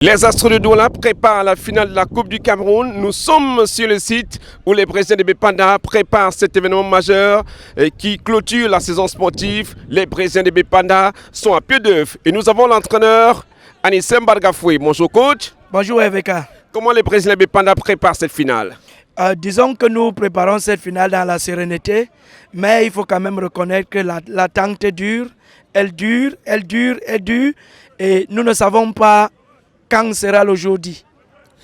Les Astres de Douala préparent la finale de la Coupe du Cameroun. Nous sommes sur le site où les présidents de Bépanda préparent cet événement majeur qui clôture la saison sportive. Les présidents de Bépanda sont à pied d'œuvre. Et nous avons l'entraîneur Anissem Bargafoui. Bonjour coach. Bonjour Eveka. Comment les présidents de Bépanda préparent cette finale? Disons que nous préparons cette finale dans la sérénité, mais il faut quand même reconnaître que l'attente dure, elle dure, et nous ne savons pas quand sera le jeudi.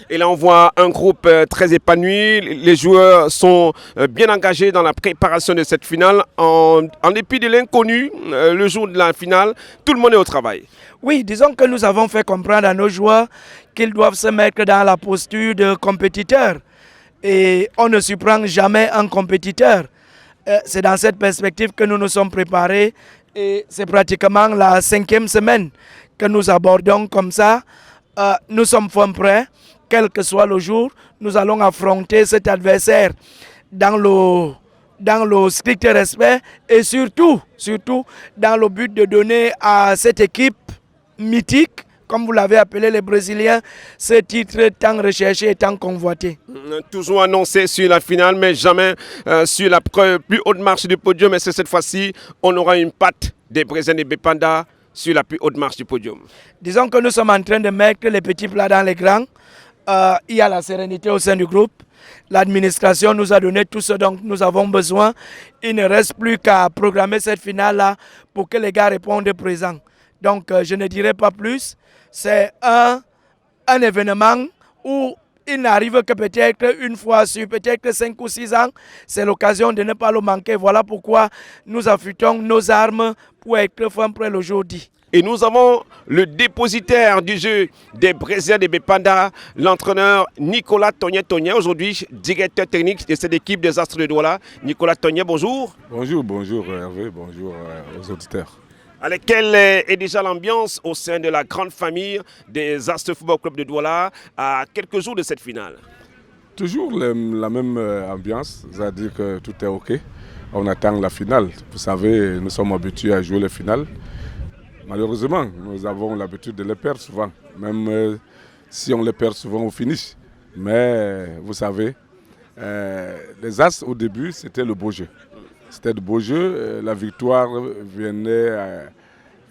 Et là, on voit un groupe très épanoui. Les joueurs sont bien engagés dans la préparation de cette finale. En dépit de l'inconnu, le jour de la finale, tout le monde est au travail. Oui, disons que nous avons fait comprendre à nos joueurs qu'ils doivent se mettre dans la posture de compétiteur. Et on ne surprend jamais un compétiteur. C'est dans cette perspective que nous nous sommes préparés. Et c'est pratiquement la 5e semaine que nous abordons comme ça. Nous sommes prêts, quel que soit le jour, nous allons affronter cet adversaire dans le strict respect et surtout dans le but de donner à cette équipe mythique, comme vous l'avez appelé les Brésiliens, ce titre tant recherché et tant convoité. Toujours annoncé sur la finale, mais jamais sur la plus haute marche du podium. Et cette fois-ci, on aura une patte des Brésiliens de Bépanda sur la plus haute marche du podium. Disons que nous sommes en train de mettre les petits plats dans les grands. Il y a la sérénité au sein du groupe. L'administration nous a donné tout ce dont nous avons besoin. Il ne reste plus qu'à programmer cette finale-là pour que les gars répondent présents. Donc je ne dirai pas plus. C'est un événement où il n'arrive que peut-être une fois sur peut-être 5 ou 6 ans. C'est l'occasion de ne pas le manquer. Voilà pourquoi nous affûtons nos armes pour être fin prêt le jeudi. Et nous avons le dépositaire du jeu des Brésiliens de Bépanda, l'entraîneur Nicolas Tonye, aujourd'hui directeur technique de cette équipe des Astres de Douala. Nicolas Tonye, bonjour. Bonjour Hervé, bonjour aux auditeurs. Quelle est déjà l'ambiance au sein de la grande famille des Astres Football Club de Douala à quelques jours de cette finale? Toujours la même ambiance, c'est-à-dire que tout est OK. On attend la finale. Vous savez, nous sommes habitués à jouer les finales. Malheureusement, nous avons l'habitude de les perdre souvent, même si on les perd souvent au finish. Mais vous savez, les As au début, c'était le beau jeu. C'était le beau jeu, la victoire venait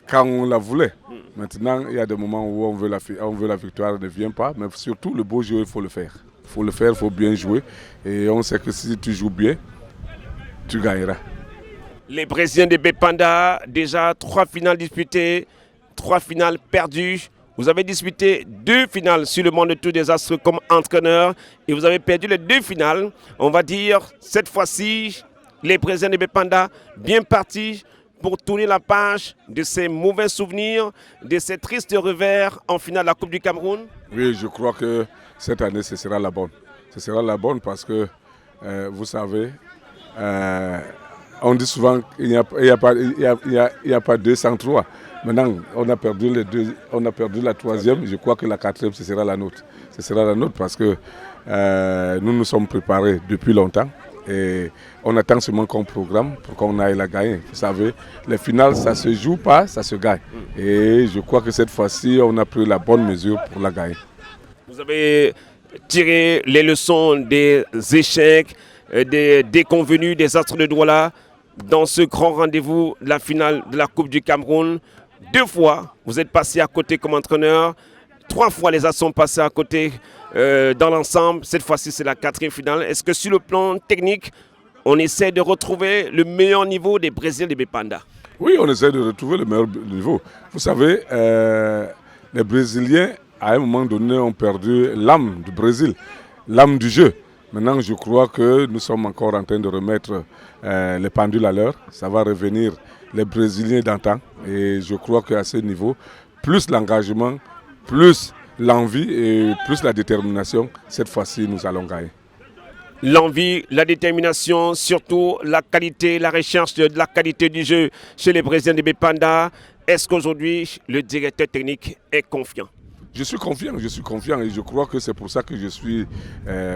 quand on la voulait. Maintenant, il y a des moments où on veut la victoire, elle ne vient pas, mais surtout le beau jeu, il faut le faire. Il faut bien jouer. Et on sait que si tu joues bien, tu gagneras. Les Brésiliens de Bépanda, déjà 3 finales disputées, 3 finales perdues. Vous avez disputé 2 finales sur le monde tour des Astres comme entraîneur et vous avez perdu les 2 finales. On va dire, cette fois-ci, les Brésiliens de Bépanda bien partis pour tourner la page de ces mauvais souvenirs, de ces tristes revers en finale de la Coupe du Cameroun. Oui, je crois que cette année, ce sera la bonne. Ce sera la bonne parce que, vous savez, on dit souvent qu'il n'y a pas 203. Maintenant, on a perdu la 3e. Je crois que la 4e, ce sera la nôtre. Ce sera la nôtre parce que nous nous sommes préparés depuis longtemps. Et on attend seulement qu'on programme pour qu'on aille la gagner. Vous savez, les finales, ça ne se joue pas, ça se gagne. Et je crois que cette fois-ci, on a pris la bonne mesure pour la gagner. Vous avez tiré les leçons des échecs, des déconvenus des Astres de Douala dans ce grand rendez-vous de la finale de la Coupe du Cameroun. 2 fois, vous êtes passé à côté comme entraîneur. 3 fois, les Astres sont passés à côté dans l'ensemble. Cette fois-ci, c'est la 4e finale. Est-ce que sur le plan technique, on essaie de retrouver le meilleur niveau des Brésiliens de Bépanda? Oui, on essaie de retrouver le meilleur niveau. Vous savez, les Brésiliens, à un moment donné, ont perdu l'âme du Brésil, l'âme du jeu. Maintenant, je crois que nous sommes encore en train de remettre les pendules à l'heure. Ça va revenir les Brésiliens d'antan. Et je crois qu'à ce niveau, plus l'engagement, plus l'envie et plus la détermination, cette fois-ci, nous allons gagner. L'envie, la détermination, surtout la qualité, la recherche de la qualité du jeu chez les Brésiliens de Bépanda. Est-ce qu'aujourd'hui, le directeur technique est confiant? Je suis confiant et je crois que c'est pour ça que je suis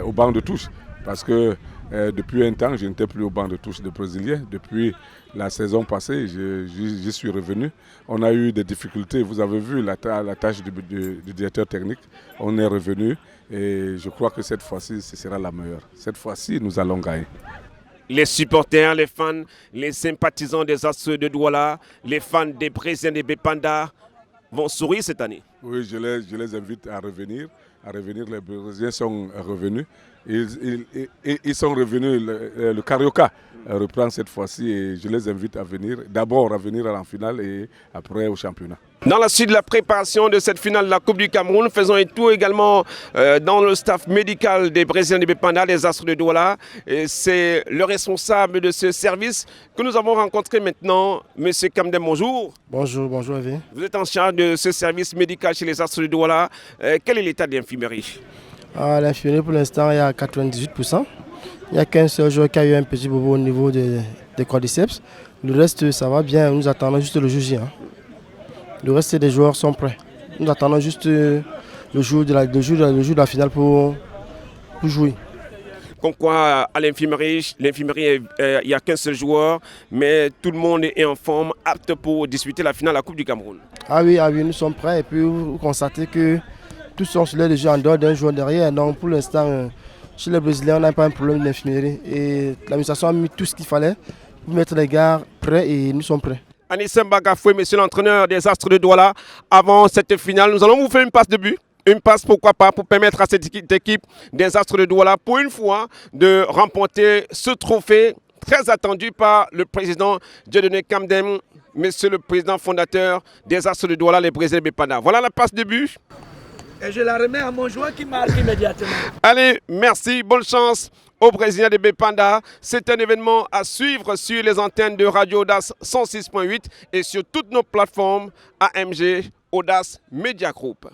au banc de touche. Parce que depuis un temps, je n'étais plus au banc de touche des Brésiliens. Depuis la saison passée, j'y suis revenu. On a eu des difficultés. Vous avez vu la tâche du directeur technique. On est revenu et je crois que cette fois-ci, ce sera la meilleure. Cette fois-ci, nous allons gagner. Les supporters, les fans, les sympathisants des Astres de Douala, les fans des Brésiliens des Bépanda vont sourire cette année. Oui, je les invite à revenir. Les Brésiliens sont revenus. Ils sont revenus. Le Carioca reprend cette fois-ci et je les invite à venir. D'abord à venir à la finale et après au championnat. Dans la suite de la préparation de cette finale de la Coupe du Cameroun, faisons un tour également dans le staff médical des Brésiliens de Bépanda, des Astres de Douala. C'est le responsable de ce service que nous avons rencontré maintenant, M. Kamdem, bonjour. Bonjour Hervé. Vous êtes en charge de ce service médical chez les Astres de Douala. Quel est l'état de l'infirmerie? L'infirmerie, pour l'instant, il y a 98%. Il n'y a qu'un seul joueur qui a eu un petit bobo au niveau des quadriceps. Le reste, ça va bien. Nous attendons juste le jour J. Le reste des joueurs sont prêts. Nous attendons juste le jour de la finale pour jouer. Comme quoi, à l'infirmerie, il n'y a qu'un seul joueur, mais tout le monde est en forme, apte pour disputer la finale de la Coupe du Cameroun. Ah oui, nous sommes prêts. Et puis, vous constatez que tous sont sur les jeux en dehors d'un joueur derrière. Donc, pour l'instant, chez les Brésiliens, on n'a pas un problème d'infirmerie. Et l'administration a mis tout ce qu'il fallait pour mettre les gars prêts et nous sommes prêts. Anissem Bagafoué, monsieur l'entraîneur des Astres de Douala, avant cette finale, nous allons vous faire une passe de but. Une passe, pourquoi pas, pour permettre à cette équipe des Astres de Douala, pour une fois, de remporter ce trophée très attendu par le président Dieudonné Kamdem, monsieur le président fondateur des Astres de Douala, les Brésiliens Bépanda. Voilà la passe de but. Et je la remets à mon joueur qui marque immédiatement. Allez, merci, bonne chance aux Brésiliens de Bépanda. C'est un événement à suivre sur les antennes de Radio Audace 106.8 et sur toutes nos plateformes AMG Audace Media Group.